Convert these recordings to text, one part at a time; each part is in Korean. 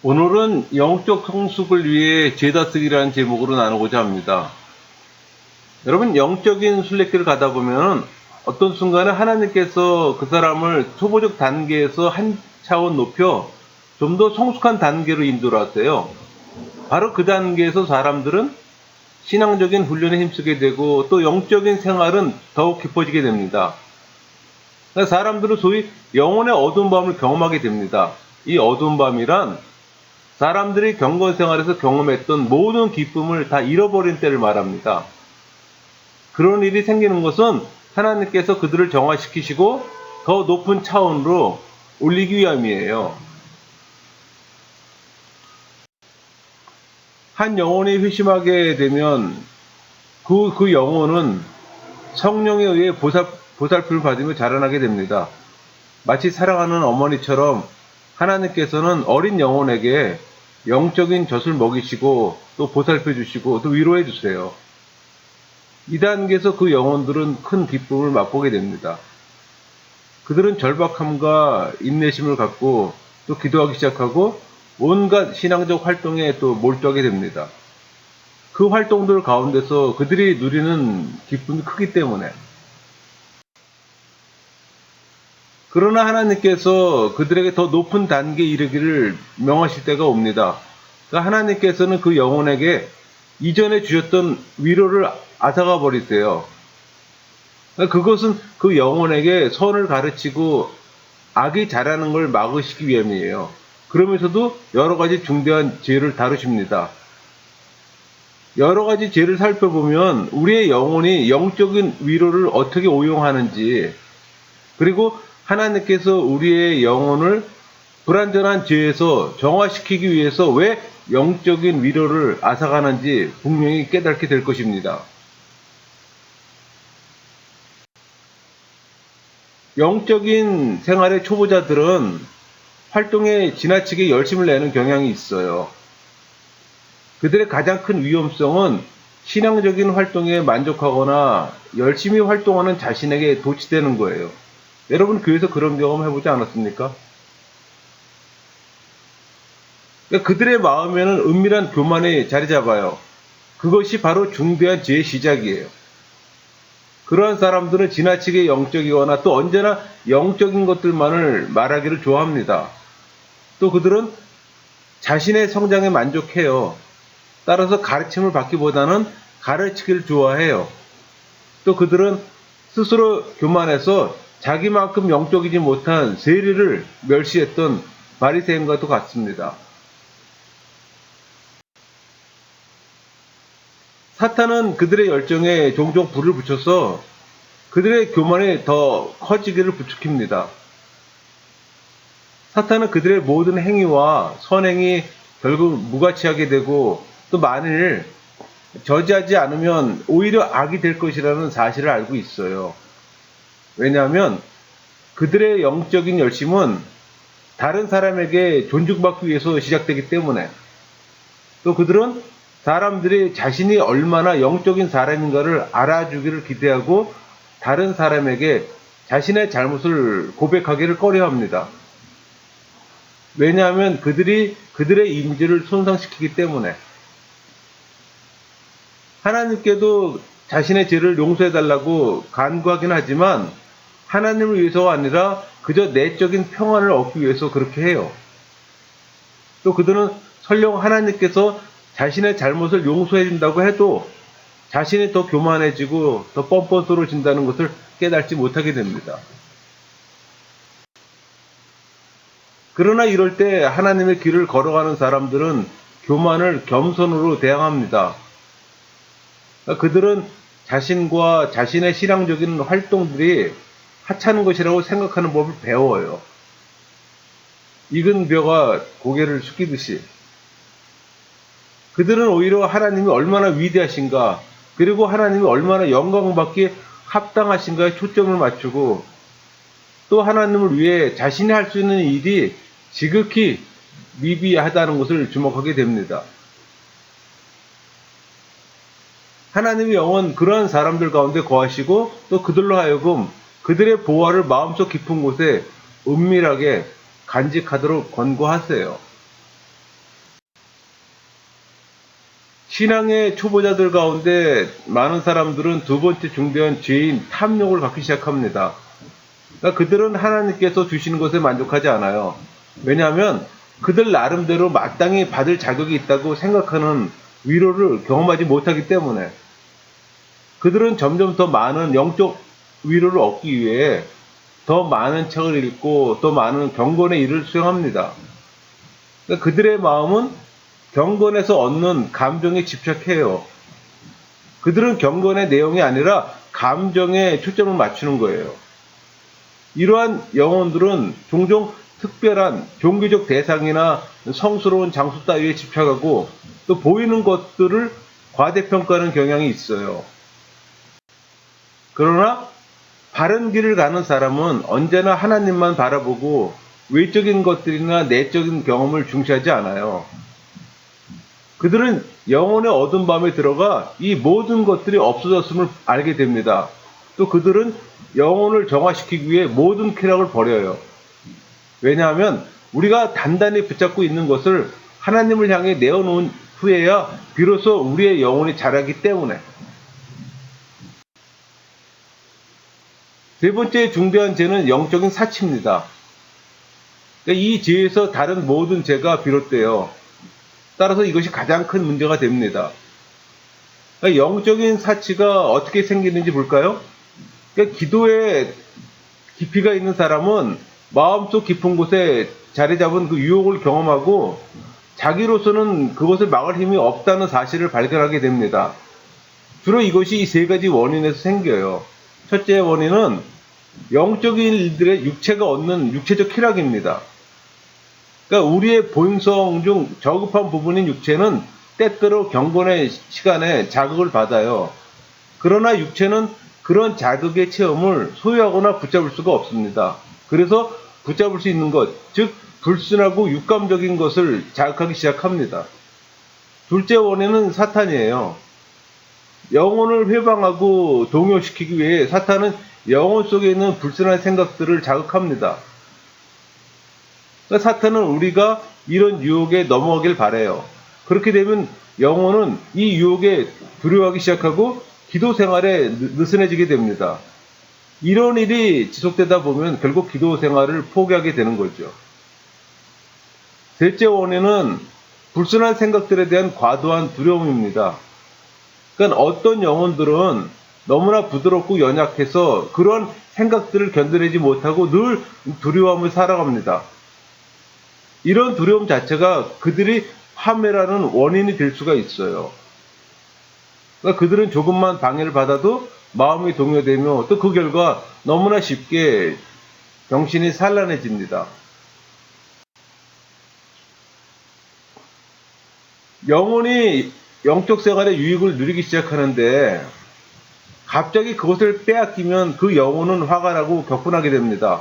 오늘은 영적 성숙을 위해 제다 쓰기라는 제목으로 나누고자 합니다. 여러분, 영적인 순례길을 가다 보면 어떤 순간에 하나님께서 그 사람을 초보적 단계에서 한 차원 높여 좀 더 성숙한 단계로 인도를 하세요. 바로 그 단계에서 사람들은 신앙적인 훈련에 힘쓰게 되고 또 영적인 생활은 더욱 깊어지게 됩니다. 그러니까 사람들은 소위 영혼의 어두운 밤을 경험하게 됩니다. 이 어두운 밤이란 사람들이 경건 생활에서 경험했던 모든 기쁨을 다 잃어버린 때를 말합니다. 그런 일이 생기는 것은 하나님께서 그들을 정화시키시고 더 높은 차원으로 올리기 위함이에요. 한 영혼이 회심하게 되면 그 영혼은 성령에 의해 보살핌을 받으며 자라나게 됩니다. 마치 사랑하는 어머니처럼 하나님께서는 어린 영혼에게 영적인 젖을 먹이시고 또 보살펴 주시고 또 위로해 주세요. 이 단계에서 그 영혼들은 큰 기쁨을 맛보게 됩니다. 그들은 절박함과 인내심을 갖고 또 기도하기 시작하고 온갖 신앙적 활동에 또 몰두하게 됩니다. 그 활동들 가운데서 그들이 누리는 기쁨이 크기 때문에. 그러나 하나님께서 그들에게 더 높은 단계에 이르기를 명하실 때가 옵니다. 그러니까 하나님께서는 그 영혼에게 이전에 주셨던 위로를 앗아가 버리세요. 그러니까 그것은 그 영혼에게 선을 가르치고 악이 자라는 걸 막으시기 위함이에요. 그러면서도 여러 가지 중대한 죄를 다루십니다. 여러 가지 죄를 살펴보면 우리의 영혼이 영적인 위로를 어떻게 오용하는지, 그리고 하나님께서 우리의 영혼을 불완전한 죄에서 정화시키기 위해서 왜 영적인 위로를 앗아가는지 분명히 깨닫게 될 것입니다. 영적인 생활의 초보자들은 활동에 지나치게 열심을 내는 경향이 있어요. 그들의 가장 큰 위험성은 신앙적인 활동에 만족하거나 열심히 활동하는 자신에게 도취되는 거예요. 여러분 교회에서 그런 경험 해보지 않았습니까? 그러니까 그들의 마음에는 은밀한 교만이 자리 잡아요. 그것이 바로 중대한 죄의 시작이에요. 그러한 사람들은 지나치게 영적이거나 또 언제나 영적인 것들만을 말하기를 좋아합니다. 또 그들은 자신의 성장에 만족해요. 따라서 가르침을 받기보다는 가르치기를 좋아해요. 또 그들은 스스로 교만해서 자기만큼 영적이지 못한 세리를 멸시했던 바리새인과도 같습니다. 사탄은 그들의 열정에 종종 불을 붙여서 그들의 교만이 더 커지기를 부추깁니다. 사탄은 그들의 모든 행위와 선행이 결국 무가치하게 되고 또 만일 저지하지 않으면 오히려 악이 될 것이라는 사실을 알고 있어요. 왜냐하면 그들의 영적인 열심은 다른 사람에게 존중받기 위해서 시작되기 때문에, 또 그들은 사람들이 자신이 얼마나 영적인 사람인가를 알아주기를 기대하고 다른 사람에게 자신의 잘못을 고백하기를 꺼려합니다. 왜냐하면 그들이 그들의 이미지를 손상시키기 때문에. 하나님께도 자신의 죄를 용서해달라고 간구하긴 하지만 하나님을 위해서가 아니라 그저 내적인 평안을 얻기 위해서 그렇게 해요. 또 그들은 설령 하나님께서 자신의 잘못을 용서해 준다고 해도 자신이 더 교만해지고 더 뻔뻔스러워진다는 것을 깨닫지 못하게 됩니다. 그러나 이럴 때 하나님의 길을 걸어가는 사람들은 교만을 겸손으로 대항합니다. 그들은 자신과 자신의 신앙적인 활동들이 하찮은 것이라고 생각하는 법을 배워요. 익은 벼가 고개를 숙이듯이. 그들은 오히려 하나님이 얼마나 위대하신가, 그리고 하나님이 얼마나 영광받기에 합당하신가에 초점을 맞추고 또 하나님을 위해 자신이 할 수 있는 일이 지극히 미비하다는 것을 주목하게 됩니다. 하나님의 영은 그러한 사람들 가운데 거하시고 또 그들로 하여금 그들의 보화를 마음속 깊은 곳에 은밀하게 간직하도록 권고하세요. 신앙의 초보자들 가운데 많은 사람들은 두 번째 중대한 죄인 탐욕을 갖기 시작합니다. 그러니까 그들은 하나님께서 주시는 것에 만족하지 않아요. 왜냐하면 그들 나름대로 마땅히 받을 자격이 있다고 생각하는 위로를 경험하지 못하기 때문에 그들은 점점 더 많은 영적 위로를 얻기 위해 더 많은 책을 읽고 더 많은 경건의 일을 수행합니다. 그러니까 그들의 마음은 경건에서 얻는 감정에 집착해요. 그들은 경건의 내용이 아니라 감정에 초점을 맞추는 거예요. 이러한 영혼들은 종종 특별한 종교적 대상이나 성스러운 장소 따위에 집착하고 또 보이는 것들을 과대평가하는 경향이 있어요. 그러나 바른 길을 가는 사람은 언제나 하나님만 바라보고 외적인 것들이나 내적인 경험을 중시하지 않아요. 그들은 영혼의 어두운 밤에 들어가 이 모든 것들이 없어졌음을 알게 됩니다. 또 그들은 영혼을 정화시키기 위해 모든 쾌락을 버려요. 왜냐하면 우리가 단단히 붙잡고 있는 것을 하나님을 향해 내어놓은 후에야 비로소 우리의 영혼이 자라기 때문에. 세 번째 중대한 죄는 영적인 사치입니다. 이 죄에서 다른 모든 죄가 비롯돼요. 따라서 이것이 가장 큰 문제가 됩니다. 영적인 사치가 어떻게 생기는지 볼까요? 기도에 깊이가 있는 사람은 마음속 깊은 곳에 자리 잡은 그 유혹을 경험하고 자기로서는 그것을 막을 힘이 없다는 사실을 발견하게 됩니다. 주로 이것이 이 세 가지 원인에서 생겨요. 첫째 원인은 영적인 일들의 육체가 얻는 육체적 쾌락입니다. 그러니까 우리의 본성 중 저급한 부분인 육체는 때때로 경건의 시간에 자극을 받아요. 그러나 육체는 그런 자극의 체험을 소유하거나 붙잡을 수가 없습니다. 그래서 붙잡을 수 있는 것, 즉 불순하고 육감적인 것을 자극하기 시작합니다. 둘째 원인은 사탄이에요. 영혼을 회방하고 동요시키기 위해 사탄은 영혼 속에 있는 불순한 생각들을 자극합니다. 그러니까 사탄은 우리가 이런 유혹에 넘어가길 바라요. 그렇게 되면 영혼은 이 유혹에 두려워하기 시작하고 기도 생활에 느슨해지게 됩니다. 이런 일이 지속되다 보면 결국 기도 생활을 포기하게 되는 거죠. 셋째 원인은 불순한 생각들에 대한 과도한 두려움입니다. 그러니까 어떤 영혼들은 너무나 부드럽고 연약해서 그런 생각들을 견뎌내지 못하고 늘 두려움을 살아갑니다. 이런 두려움 자체가 그들이 파멸하는 원인이 될 수가 있어요. 그러니까 그들은 조금만 방해를 받아도 마음이 동요되며 또 그 결과 너무나 쉽게 정신이 산란해집니다. 영혼이 영적 생활의 유익을 누리기 시작하는데 갑자기 그것을 빼앗기면 그 영혼은 화가 나고 격분하게 됩니다.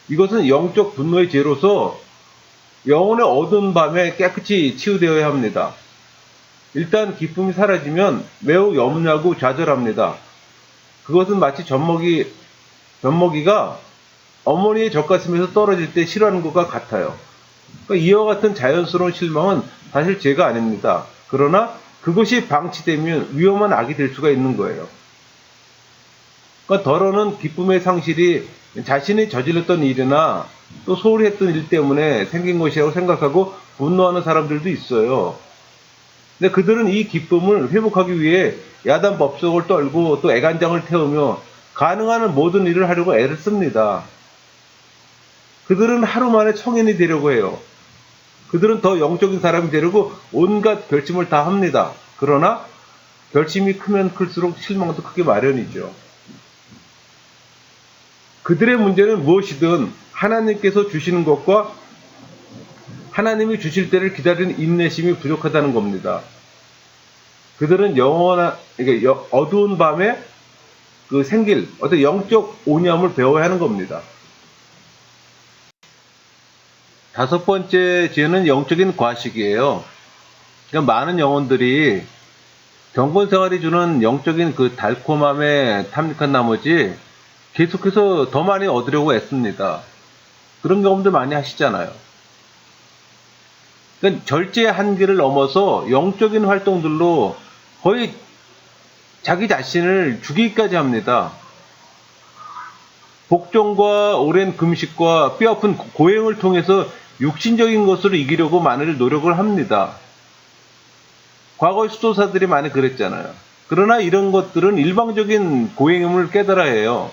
이것은 영적 분노의 죄로서 영혼의 어두운 밤에 깨끗이 치유되어야 합니다. 일단 기쁨이 사라지면 매우 염려하고 좌절합니다. 그것은 마치 젖먹이가 어머니의 젖가슴에서 떨어질 때 싫어하는 것과 같아요. 그러니까 이와 같은 자연스러운 실망은 사실 죄가 아닙니다. 그러나 그것이 방치되면 위험한 악이 될 수가 있는 거예요. 그러니까 더러는 기쁨의 상실이 자신이 저질렀던 일이나 또 소홀히 했던 일 때문에 생긴 것이라고 생각하고 분노하는 사람들도 있어요. 근데 그들은 이 기쁨을 회복하기 위해 야단 법석을 떨고 또 애간장을 태우며 가능한 모든 일을 하려고 애를 씁니다. 그들은 하루 만에 청인이 되려고 해요. 그들은 더 영적인 사람이 되려고 온갖 결심을 다 합니다. 그러나 결심이 크면 클수록 실망도 크게 마련이죠. 그들의 문제는 무엇이든 하나님께서 주시는 것과 하나님이 주실 때를 기다리는 인내심이 부족하다는 겁니다. 그들은 어두운 밤에 생길 어떤 영적 오념을 배워야 하는 겁니다. 다섯 번째 죄는 영적인 과식이에요. 그러니까 많은 영혼들이 경건 생활이 주는 영적인 그 달콤함에 탐닉한 나머지 계속해서 더 많이 얻으려고 애씁니다. 그런 경험들 많이 하시잖아요. 그러니까 절제의 한계를 넘어서 영적인 활동들로 거의 자기 자신을 죽이기까지 합니다. 복종과 오랜 금식과 뼈아픈 고행을 통해서 육신적인 것으로 이기려고 많은 노력을 합니다. 과거의 수도사들이 많이 그랬잖아요. 그러나 이런 것들은 일방적인 고행임을 깨달아야 해요.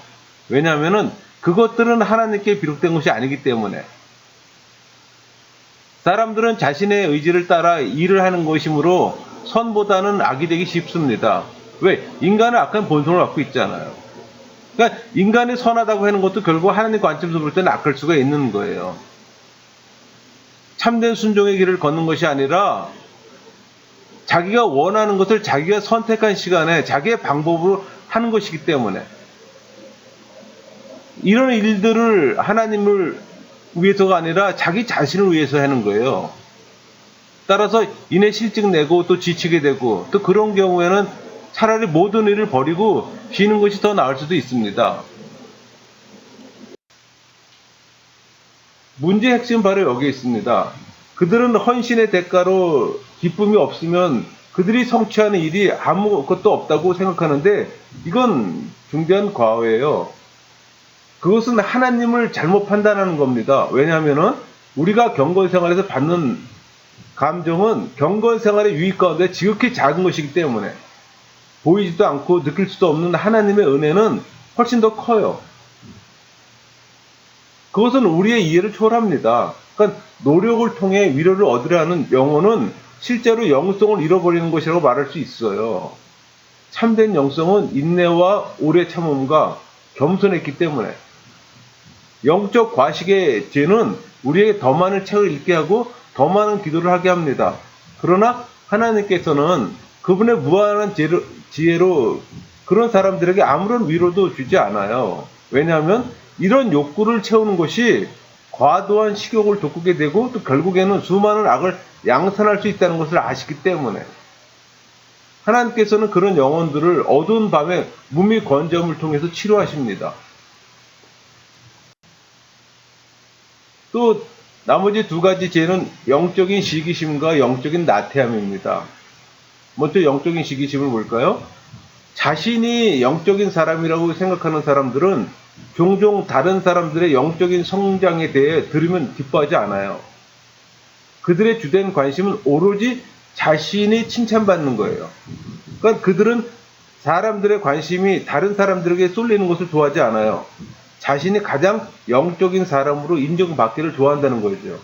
왜냐하면 그것들은 하나님께 비롯된 것이 아니기 때문에. 사람들은 자신의 의지를 따라 일을 하는 것이므로 선보다는 악이 되기 쉽습니다. 왜? 인간은 악한 본성을 갖고 있잖아요. 그러니까 인간이 선하다고 하는 것도 결국 하나님 관점에서 볼 때는 악할 수가 있는 거예요. 참된 순종의 길을 걷는 것이 아니라 자기가 원하는 것을 자기가 선택한 시간에 자기의 방법으로 하는 것이기 때문에 이런 일들을 하나님을 위해서가 아니라 자기 자신을 위해서 하는 거예요. 따라서 이내 실직 내고 또 지치게 되고 또 그런 경우에는 차라리 모든 일을 버리고 쉬는 것이 더 나을 수도 있습니다. 문제의 핵심은 바로 여기에 있습니다. 그들은 헌신의 대가로 기쁨이 없으면 그들이 성취하는 일이 아무것도 없다고 생각하는데 이건 중대한 과오예요. 그것은 하나님을 잘못 판단하는 겁니다. 왜냐하면 우리가 경건 생활에서 받는 감정은 경건 생활의 유익 가운데 지극히 작은 것이기 때문에 보이지도 않고 느낄 수도 없는 하나님의 은혜는 훨씬 더 커요. 그것은 우리의 이해를 초월합니다. 그러니까 노력을 통해 위로를 얻으려 하는 영혼은 실제로 영성을 잃어버리는 것이라고 말할 수 있어요. 참된 영성은 인내와 오래 참음과 겸손했기 때문에 영적 과식의 죄는 우리에게 더 많은 책을 읽게 하고 더 많은 기도를 하게 합니다. 그러나 하나님께서는 그분의 무한한 지혜로 그런 사람들에게 아무런 위로도 주지 않아요. 왜냐하면 이런 욕구를 채우는 것이 과도한 식욕을 돋구게 되고 또 결국에는 수많은 악을 양산할 수 있다는 것을 아시기 때문에 하나님께서는 그런 영혼들을 어두운 밤에 무미 건져움을 통해서 치료하십니다. 또 나머지 두 가지 죄는 영적인 시기심과 영적인 나태함입니다. 먼저 영적인 시기심을 볼까요? 자신이 영적인 사람이라고 생각하는 사람들은 종종 다른 사람들의 영적인 성장에 대해 들으면 기뻐하지 않아요. 그들의 주된 관심은 오로지 자신이 칭찬받는 거예요. 그러니까 그들은 사람들의 관심이 다른 사람들에게 쏠리는 것을 좋아하지 않아요. 자신이 가장 영적인 사람으로 인정받기를 좋아한다는 거죠.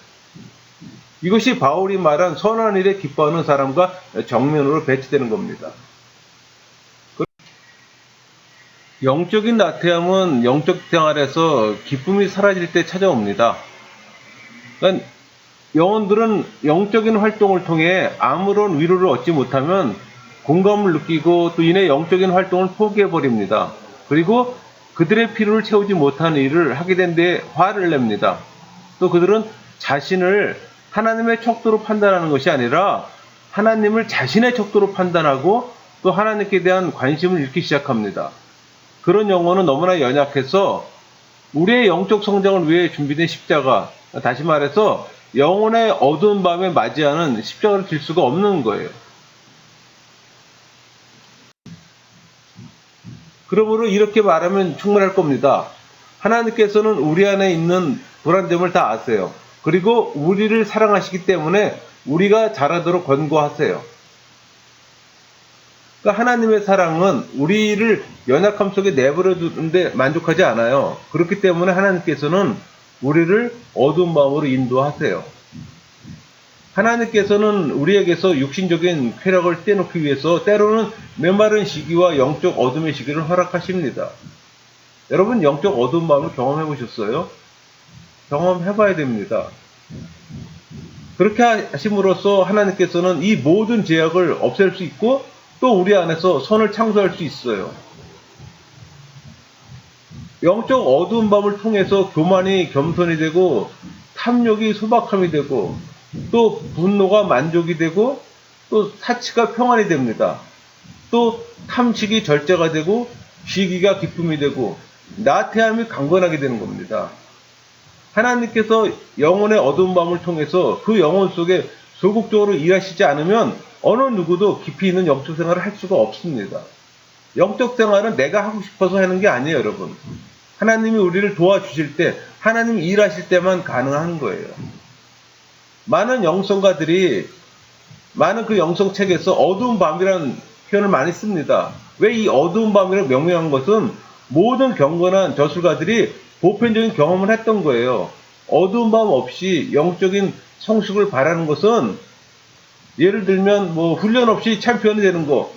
이것이 바울이 말한 선한 일에 기뻐하는 사람과 정면으로 배치되는 겁니다. 영적인 나태함은 영적 생활에서 기쁨이 사라질 때 찾아옵니다. 그러니까 영혼들은 영적인 활동을 통해 아무런 위로를 얻지 못하면 공감을 느끼고 또 이내 영적인 활동을 포기해버립니다. 그리고 그들의 필요를 채우지 못하는 일을 하게 된 데에 화를 냅니다. 또 그들은 자신을 하나님의 척도로 판단하는 것이 아니라 하나님을 자신의 척도로 판단하고 또 하나님께 대한 관심을 잃기 시작합니다. 그런 영혼은 너무나 연약해서 우리의 영적 성장을 위해 준비된 십자가, 다시 말해서 영혼의 어두운 밤에 맞이하는 십자가를 질 수가 없는 거예요. 그러므로 이렇게 말하면 충분할 겁니다. 하나님께서는 우리 안에 있는 불안됨을 다 아세요. 그리고 우리를 사랑하시기 때문에 우리가 잘하도록 권고하세요. 그러니까 하나님의 사랑은 우리를 연약함 속에 내버려 두는데 만족하지 않아요. 그렇기 때문에 하나님께서는 우리를 어두운 마음으로 인도하세요. 하나님께서는 우리에게서 육신적인 쾌락을 떼놓기 위해서 때로는 메마른 시기와 영적 어둠의 시기를 허락하십니다. 여러분 영적 어두운 마음을 경험해 보셨어요? 경험해 봐야 됩니다. 그렇게 하심으로써 하나님께서는 이 모든 제약을 없앨 수 있고 또 우리 안에서 선을 창조할 수 있어요. 영적 어두운 밤을 통해서 교만이 겸손이 되고 탐욕이 소박함이 되고 또 분노가 만족이 되고 또 사치가 평안이 됩니다. 또 탐식이 절제가 되고 시기가 기쁨이 되고 나태함이 강건하게 되는 겁니다. 하나님께서 영혼의 어두운 밤을 통해서 그 영혼 속에 소극적으로 일하시지 않으면 어느 누구도 깊이 있는 영적 생활을 할 수가 없습니다. 영적 생활은 내가 하고 싶어서 하는 게 아니에요, 여러분. 하나님이 우리를 도와주실 때, 하나님이 일하실 때만 가능한 거예요. 많은 영성가들이 많은 그 영성책에서 어두운 밤이라는 표현을 많이 씁니다. 왜 이 어두운 밤이라고 명명한 것은 모든 경건한 저술가들이 보편적인 경험을 했던 거예요. 어두운 밤 없이 영적인 성숙을 바라는 것은 예를 들면 뭐 훈련 없이 챔피언이 되는 거,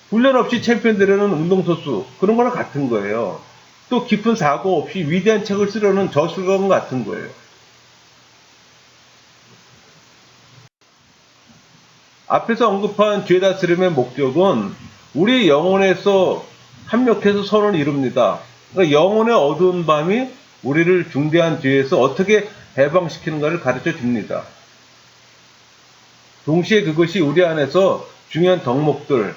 훈련 없이 챔피언 되려는 운동선수, 그런 거랑 같은 거예요. 또 깊은 사고 없이 위대한 책을 쓰려는 저술가와 같은 거예요. 앞에서 언급한 죄 다스림의 목적은 우리 영혼에서 합력해서 선을 이룹니다. 그러니까 영혼의 어두운 밤이 우리를 중대한 죄에서 어떻게 해방시키는가를 가르쳐 줍니다. 동시에 그것이 우리 안에서 중요한 덕목들,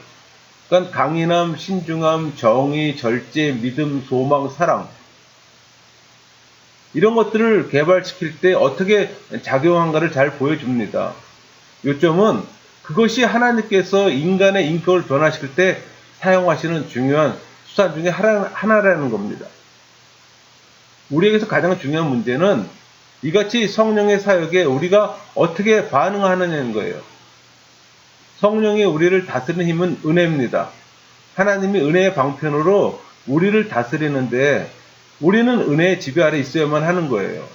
그러니까 강인함, 신중함, 정의, 절제, 믿음, 소망, 사랑, 이런 것들을 개발시킬 때 어떻게 작용한가를 잘 보여줍니다. 요점은 그것이 하나님께서 인간의 인격을 변화시킬 때 사용하시는 중요한 수단 중에 하나라는 겁니다. 우리에게서 가장 중요한 문제는 이같이 성령의 사역에 우리가 어떻게 반응하느냐는 거예요. 성령이 우리를 다스리는 힘은 은혜입니다. 하나님이 은혜의 방편으로 우리를 다스리는데 우리는 은혜의 지배 아래 있어야만 하는 거예요.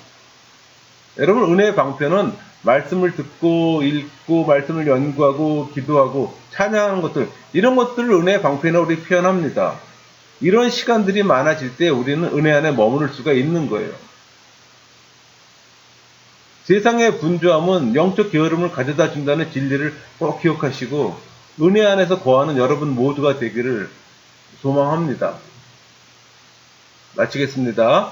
여러분, 은혜의 방편은 말씀을 듣고 읽고 말씀을 연구하고 기도하고 찬양하는 것들, 이런 것들을 은혜의 방편으로 우리 표현합니다. 이런 시간들이 많아질 때 우리는 은혜 안에 머무를 수가 있는 거예요. 세상의 분주함은 영적 게으름을 가져다 준다는 진리를 꼭 기억하시고 은혜 안에서 거하는 여러분 모두가 되기를 소망합니다. 마치겠습니다.